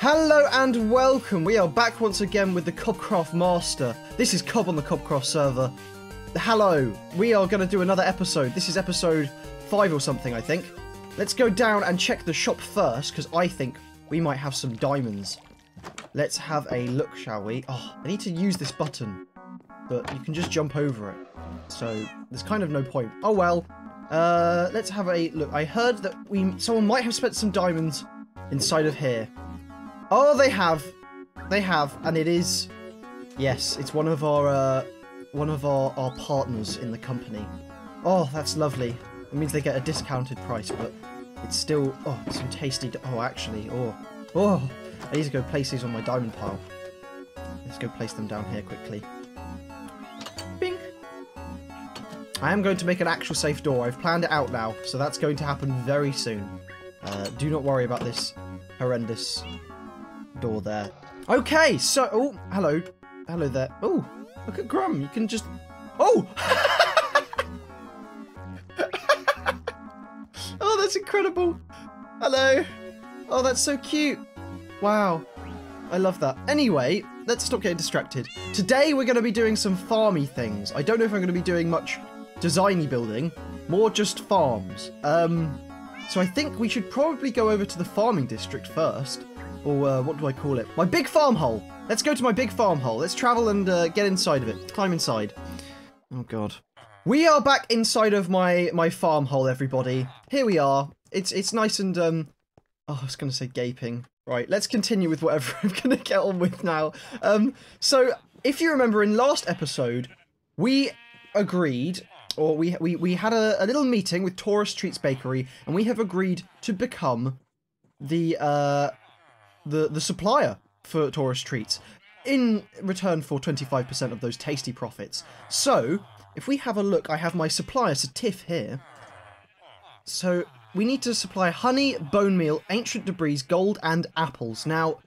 Hello and welcome. We are back once again with the CobCraft Master. This is Cob on the CobCraft server. Hello. We are going to do another episode. This is episode 5 or something, I think. Let's go down and check the shop first, because I think we might have some diamonds. Let's have a look, shall we? Oh, I need to use this button, but you can just jump over it. So there's kind of no point. Oh well. Let's have a look. I heard that someone might have spent some diamonds inside of here. Oh, they have, and it is, yes, it's one of our partners in the company. Oh, that's lovely. It means they get a discounted price, but it's still, oh, some tasty, actually, I need to go place these on my diamond pile. Let's go place them down here quickly. Bing! I am going to make an actual safe door. I've planned it out now, so that's going to happen very soon. Do not worry about this horrendous door there. Okay, so, oh, hello there. Oh, look at Grum. You can just, oh! Oh, that's incredible. Hello. Oh, that's so cute. Wow. I love that. Anyway, let's stop getting distracted. Today we're going to be doing some farmy things. I don't know if I'm going to be doing much designy building, more just farms. So I think we should probably go over to the farming district first. Or what do I call it? My big farm hole. Let's go to my big farm hole. Let's travel and get inside of it. Climb inside. Oh god. We are back inside of my farm hole, everybody. Here we are. It's nice and oh, I was going to say gaping. Right, let's continue with whatever I'm going to get on with now. So if you remember in last episode, we agreed, or we had a little meeting with Taurus Treats Bakery, and we have agreed to become the supplier for Taurus Treats in return for 25% of those tasty profits. So if we have a look, I have my supplier Satif here. So we need to supply honey, bone meal, ancient debris, gold, and apples. Now,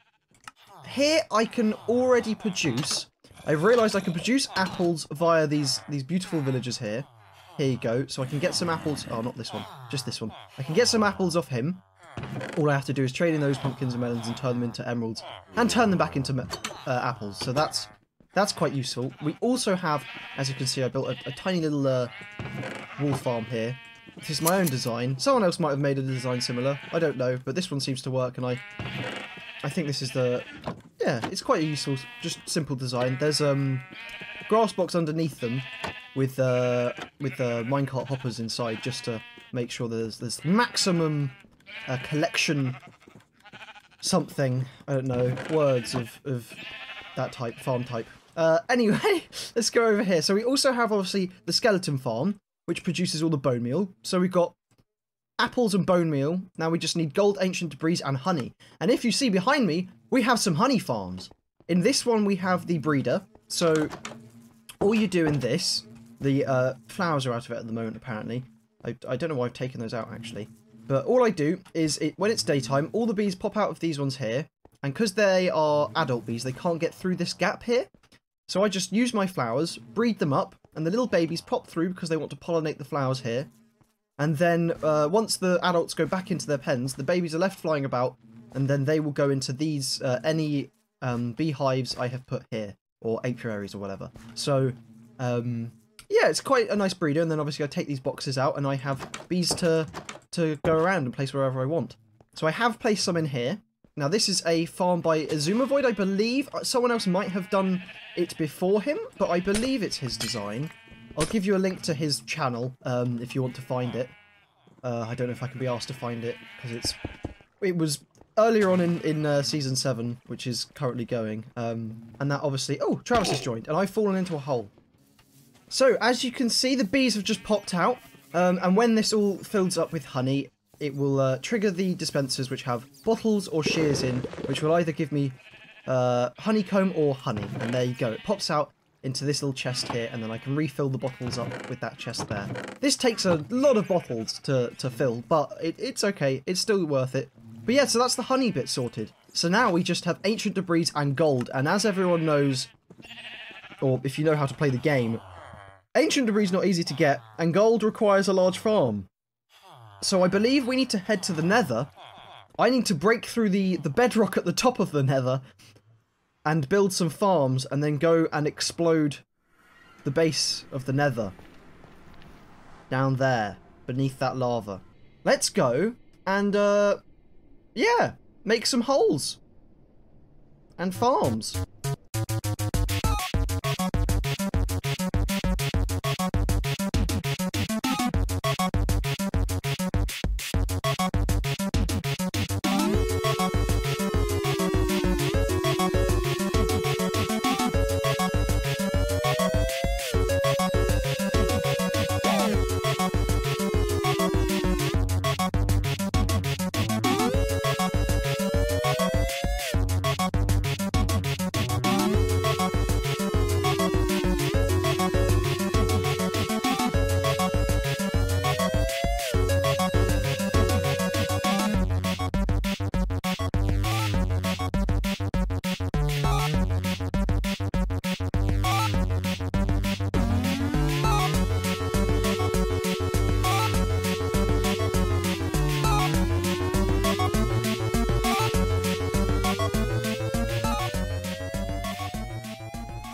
here I can already produce. I've realised I can produce apples via these beautiful villagers here. Here you go. So I can get some apples. Oh, not this one. Just this one. I can get some apples off him. All I have to do is trade in those pumpkins and melons and turn them into emeralds and turn them back into apples. So that's quite useful. We also have, as you can see, I built a tiny little wool farm here. This is my own design. Someone else might have made a design similar. I don't know, but this one seems to work, and I think this is yeah, it's quite a useful, just simple design. There's grass blocks underneath them with minecart hoppers inside, just to make sure there's maximum collection something, I don't know, words of that type, farm type. Anyway, let's go over here. So we also have, obviously, the skeleton farm, which produces all the bone meal. So we've got apples and bone meal. Now we just need gold, ancient debris, and honey. And if you see behind me, we have some honey farms. In this one, we have the breeder. So all you do in this, the flowers are out of it at the moment, apparently. I don't know why I've taken those out, actually. But all I do is, when it's daytime, all the bees pop out of these ones here. And because they are adult bees, they can't get through this gap here. So I just use my flowers, breed them up, and the little babies pop through because they want to pollinate the flowers here. And then once the adults go back into their pens, the babies are left flying about, and then they will go into these, any beehives I have put here, or apiaries or whatever. So, yeah, it's quite a nice breeder, and then obviously I take these boxes out, and I have bees to go around and place wherever I want. So I have placed some in here. Now this is a farm by Azumavoid, I believe. Someone else might have done it before him, but I believe it's his design. I'll give you a link to his channel if you want to find it. I don't know if I can be asked to find it, because it was earlier on in Season 7, which is currently going. And that obviously... Oh, Travis has joined, and I've fallen into a hole. So, as you can see, the bees have just popped out. And when this all fills up with honey, it will trigger the dispensers which have bottles or shears in, which will either give me honeycomb or honey. And there you go. It pops out into this little chest here, and then I can refill the bottles up with that chest there. This takes a lot of bottles to fill, but it's okay. It's still worth it. But yeah, so that's the honey bit sorted. So now we just have ancient debris and gold. And as everyone knows, or if you know how to play the game, ancient debris is not easy to get, and gold requires a large farm. So I believe we need to head to the Nether I need to break through the bedrock at the top of the nether and build some farms and then go and explode the base of the nether. Down there, beneath that lava. Let's go and, yeah, make some holes. And farms.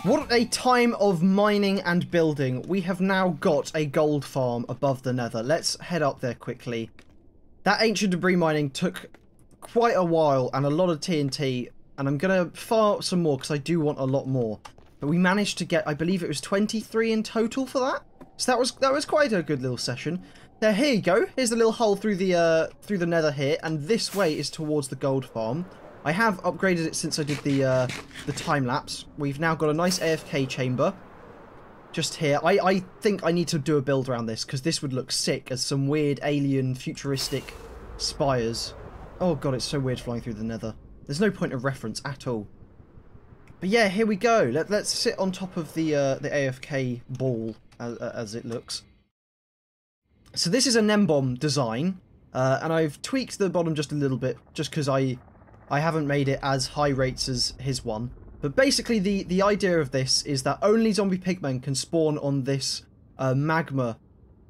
What a time of mining and building. We have now got a gold farm above the nether. Let's head up there quickly. That ancient debris mining took quite a while and a lot of TNT, and I'm going to fire some more because I do want a lot more. But we managed to get, I believe it was 23 in total for that. So that was quite a good little session. There, here you go. Here's the little hole through the nether here, and this way is towards the gold farm. I have upgraded it since I did the time lapse. We've now got a nice AFK chamber just here. I think I need to do a build around this because this would look sick as some weird alien futuristic spires. Oh god, it's so weird flying through the nether. There's no point of reference at all. But yeah, here we go. Let's sit on top of the AFK ball as it looks. So this is a Nembomb design, and I've tweaked the bottom just a little bit just because I haven't made it as high rates as his one. But basically the idea of this is that only zombie pigmen can spawn on this magma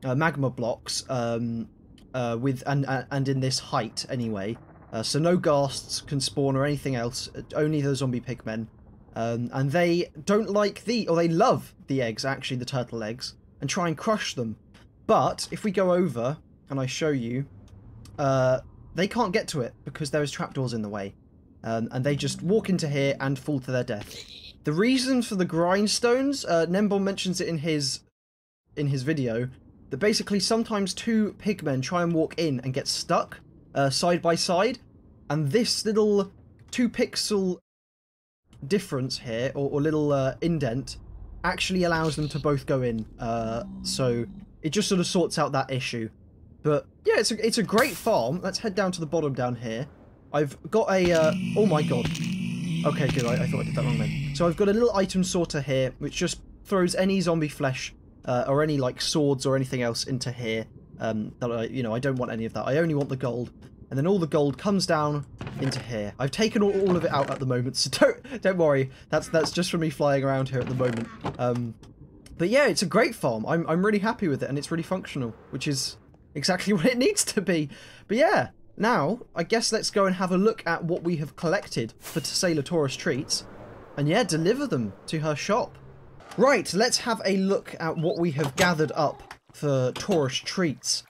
blocks with and in this height anyway. So no ghasts can spawn or anything else, only the zombie pigmen. And they don't like or they love the eggs, actually, the turtle eggs, and try and crush them. But if we go over and I show you, they can't get to it because there is trapdoors in the way. And they just walk into here and fall to their death. The reason for the grindstones, Nembomb mentions it in his video, that basically sometimes two pigmen try and walk in and get stuck side by side, and this little 2 pixel difference here, or little indent, actually allows them to both go in. So it just sort of sorts out that issue. But yeah, it's a great farm. Let's head down to the bottom down here. I've got a... oh my god. Okay, good. I thought I did that wrong then. So I've got a little item sorter here, which just throws any zombie flesh or any like swords or anything else into here. That I don't want any of that. I only want the gold. And then all the gold comes down into here. I've taken all of it out at the moment, so don't worry. That's just for me flying around here at the moment. But yeah, it's a great farm. I'm really happy with it, and it's really functional, which is exactly what it needs to be. But yeah, now I guess let's go and have a look at what we have collected for Sailor Taurus Treats, and yeah, deliver them to her shop. Right, let's have a look at what we have gathered up for Taurus Treats.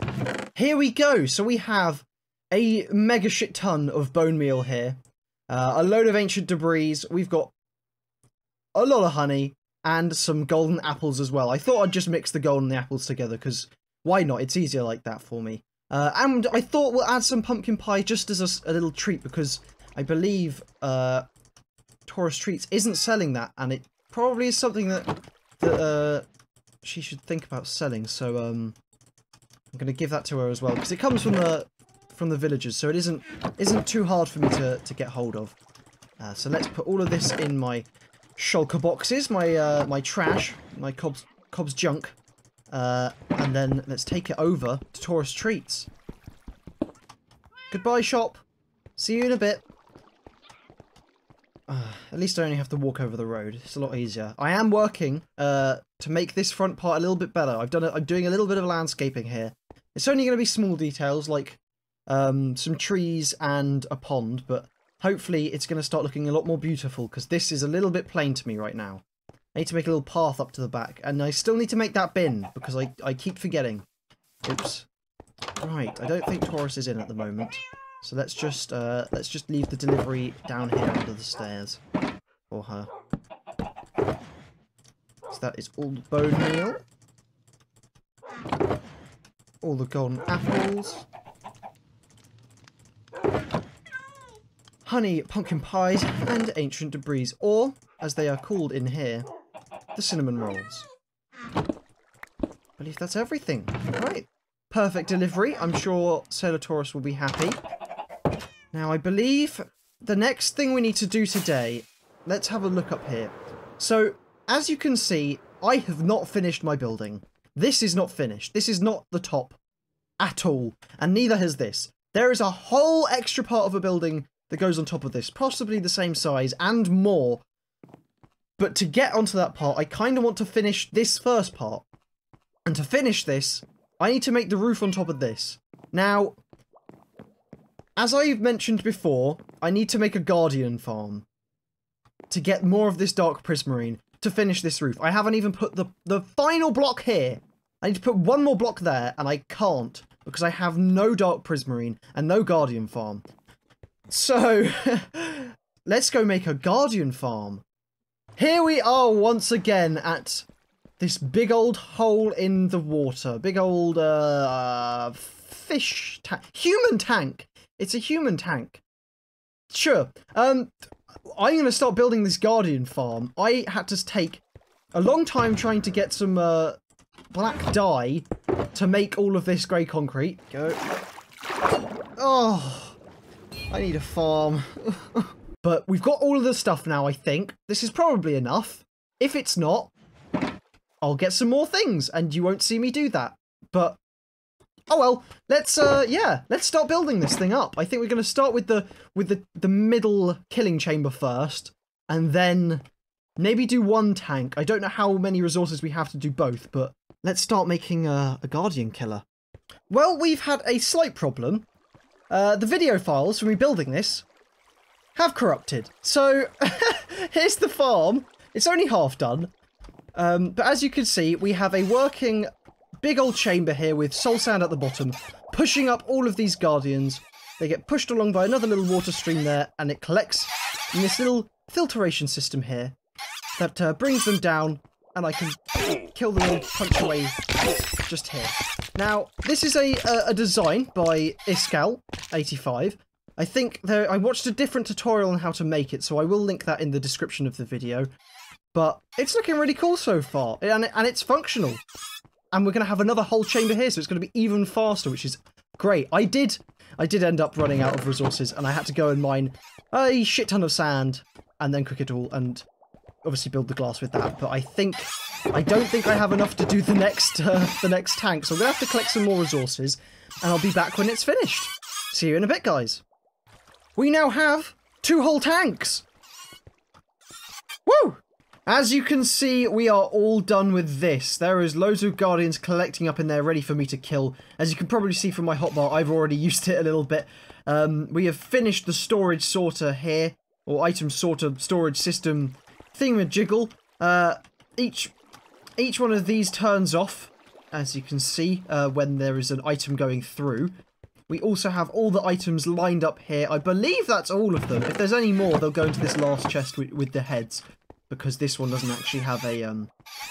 Here we go. So we have a mega shit ton of bone meal here, a load of ancient debris. We've got a lot of honey and some golden apples as well. I thought I'd just mix the gold and the apples together because why not? It's easier like that for me. And I thought we'll add some pumpkin pie just as a little treat because I believe Taurus Treats isn't selling that, and it probably is something that she should think about selling. So I'm going to give that to her as well because it comes from the villagers, so it isn't too hard for me to get hold of. So let's put all of this in my shulker boxes, my trash, my Cob's junk, and then let's take it over to Taurus Treats. Goodbye, shop. See you in a bit. At least I only have to walk over the road. It's a lot easier. I am working to make this front part a little bit better. I'm doing a little bit of landscaping here. It's only going to be small details like some trees and a pond, but hopefully it's going to start looking a lot more beautiful, because this is a little bit plain to me right now. I need to make a little path up to the back, and I still need to make that bin, because I keep forgetting. Oops. Right, I don't think Taurus is in at the moment, so let's just leave the delivery down here under the stairs for her. So that is all the bone meal, all the golden apples, honey pumpkin pies, and ancient debris, or as they are called in here, the cinnamon rolls. I believe that's everything. Right. Perfect delivery. I'm sure Sailor Taurus will be happy. Now, I believe the next thing we need to do today... Let's have a look up here. So, as you can see, I have not finished my building. This is not finished. This is not the top at all. And neither has this. There is a whole extra part of a building that goes on top of this. Possibly the same size and more. But to get onto that part, I kind of want to finish this first part. And to finish this, I need to make the roof on top of this. Now, as I've mentioned before, I need to make a guardian farm to get more of this dark prismarine to finish this roof. I haven't even put the final block here. I need to put one more block there, and I can't because I have no dark prismarine and no guardian farm. So, let's go make a guardian farm. Here we are once again at this big old hole in the water. Big old, fish tank. Human tank! It's a human tank. Sure. I'm going to start building this guardian farm. I had to take a long time trying to get some, black dye to make all of this grey concrete. Go. Oh, I need a farm. But we've got all of the stuff now, I think. This is probably enough. If it's not, I'll get some more things, and you won't see me do that. But, oh well, let's start building this thing up. I think we're going to start with the middle killing chamber first, and then maybe do one tank. I don't know how many resources we have to do both, but let's start making a guardian killer. Well, we've had a slight problem. The video files from me building this have corrupted. So, here's the farm. It's only half done. But as you can see, we have a working big old chamber here with soul sand at the bottom, pushing up all of these guardians. They get pushed along by another little water stream there, and it collects in this little filtration system here that brings them down, and I can kill them and punch away just here. Now, this is a design by Iskal85. I think I watched a different tutorial on how to make it, so I will link that in the description of the video. But it's looking really cool so far, and it's functional. And we're going to have another whole chamber here, so it's going to be even faster, which is great. I did end up running out of resources, and I had to go and mine a shit ton of sand, and then cook it all, and obviously build the glass with that. But I don't think I have enough to do the next tank, so I'm going to have to collect some more resources, and I'll be back when it's finished. See you in a bit, guys. We now have 2 whole tanks! Woo! As you can see, we are all done with this. There is loads of guardians collecting up in there ready for me to kill. As you can probably see from my hotbar, I've already used it a little bit. We have finished the storage sorter here, or item sorter storage system thingamajiggle. Each one of these turns off, as you can see, when there is an item going through. We also have all the items lined up here. I believe that's all of them. If there's any more, they'll go into this last chest with the heads, because this one doesn't actually have a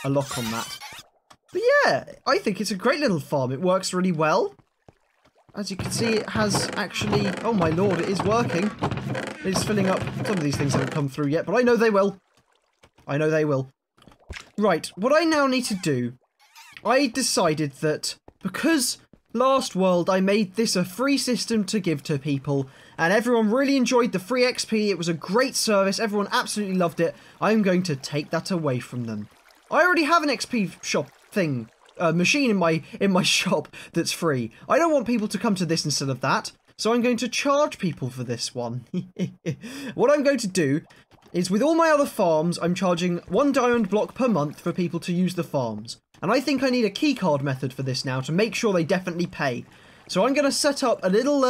lock on that. But yeah, I think it's a great little farm. It works really well. As you can see, it has actually... Oh my lord, it is working. It's filling up. Some of these things haven't come through yet, but I know they will. I know they will. Right, what I now need to do... I decided that because... Last world, I made this a free system to give to people, and everyone really enjoyed the free XP. It was a great service. Everyone absolutely loved it. I'm going to take that away from them. I already have an XP shop thing, machine in my shop that's free. I don't want people to come to this instead of that, so I'm going to charge people for this one. What I'm going to do is, with all my other farms, I'm charging 1 diamond block per month for people to use the farms. And I think I need a keycard method for this now to make sure they definitely pay. So I'm going to set up a little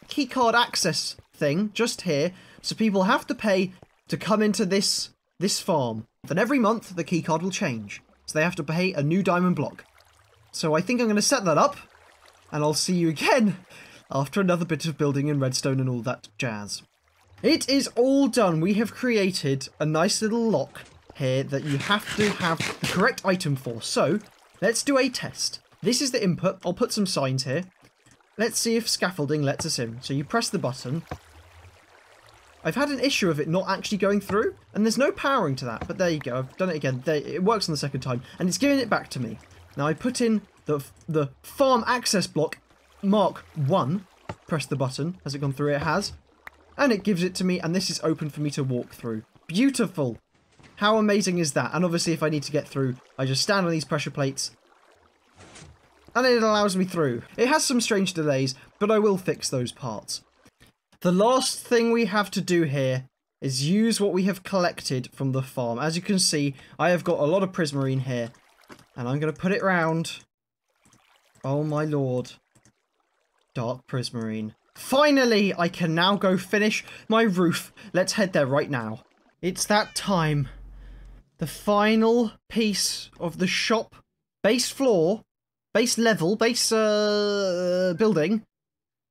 keycard access thing just here, so people have to pay to come into this farm. Then every month the keycard will change, so they have to pay a new diamond block. So I think I'm going to set that up, and I'll see you again after another bit of building in redstone and all that jazz. It is all done. We have created a nice little lock here that you have to have the correct item for. So let's do a test. This is the input. I'll put some signs here. Let's see if scaffolding lets us in. So you press the button. I've had an issue of it not actually going through, and there's no powering to that, but there you go. I've done it again. It works on the second time, and it's giving it back to me. Now I put in the farm access block Mark 1. Press the button. Has it gone through? It has. And it gives it to me, and this is open for me to walk through. Beautiful. How amazing is that? And obviously if I need to get through, I just stand on these pressure plates, and it allows me through. It has some strange delays, but I will fix those parts. The last thing we have to do here is use what we have collected from the farm. As you can see, I have got a lot of prismarine here, and I'm going to put it round. Oh my lord. Dark prismarine. Finally, I can now go finish my roof. Let's head there right now. It's that time. The final piece of the shop base floor, base level, base building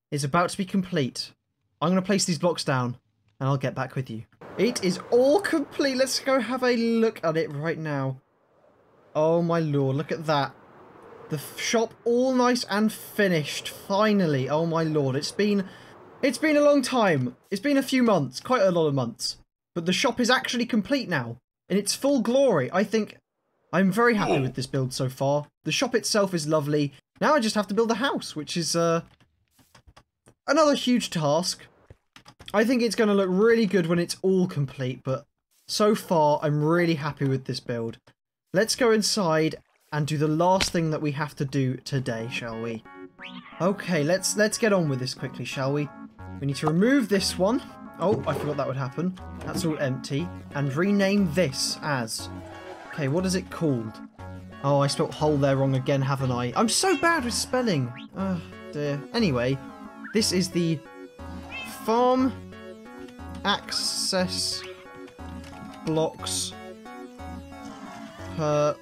is about to be complete. I'm going to place these blocks down, and I'll get back with you. It is all complete. Let's go have a look at it right now. Oh my lord, look at that. The shop all nice and finished, finally. Oh my lord, it's been a long time. It's been a few months, quite a lot of months. But the shop is actually complete now, in its full glory. I think I'm very happy with this build so far. The shop itself is lovely. Now I just have to build a house, which is another huge task. I think it's going to look really good when it's all complete, but so far I'm really happy with this build. Let's go inside and do the last thing that we have to do today, shall we? Okay, let's get on with this quickly, shall we? We need to remove this one. Oh, I forgot that would happen. That's all empty. And rename this as... Okay, what is it called? Oh, I spelled hole there wrong again, haven't I? I'm so bad with spelling. Oh, dear. Anyway, this is the farm access blocks per...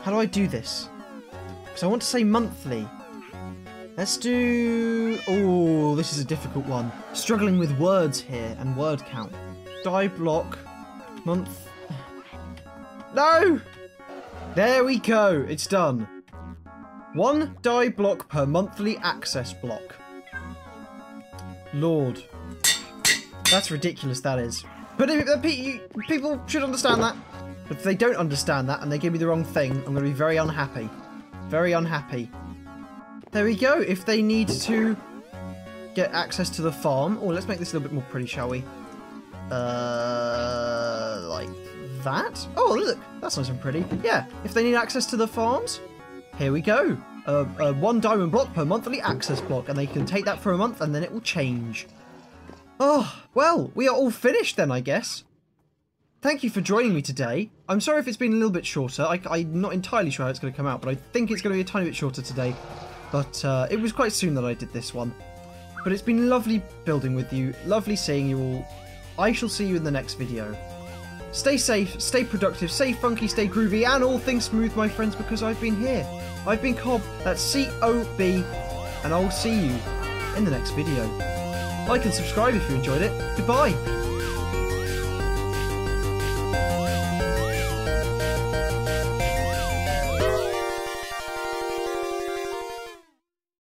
How do I do this? Because I want to say monthly. Let's do... Oh, this is a difficult one. Struggling with words here and word count. Die block month... No! There we go. It's done. 1 die block per monthly access block. Lord. That's ridiculous, that is. But people should understand that. But if they don't understand that and they give me the wrong thing, I'm going to be very unhappy. Very unhappy. There we go. If they need to get access to the farm... Oh, let's make this a little bit more pretty, shall we? Like that? Oh, look. That's nice and pretty. Yeah, if they need access to the farms, here we go. 1 diamond block per monthly access block, and they can take that for a month and then it will change. Oh, well, we are all finished then, I guess. Thank you for joining me today. I'm sorry if it's been a little bit shorter. I'm not entirely sure how it's going to come out, but I think it's going to be a tiny bit shorter today. But it was quite soon that I did this one. But it's been lovely building with you. Lovely seeing you all. I shall see you in the next video. Stay safe, stay productive, stay funky, stay groovy, and all things smooth, my friends, because I've been here. I've been Cob, that's C-O-B, and I'll see you in the next video. Like and subscribe if you enjoyed it. Goodbye!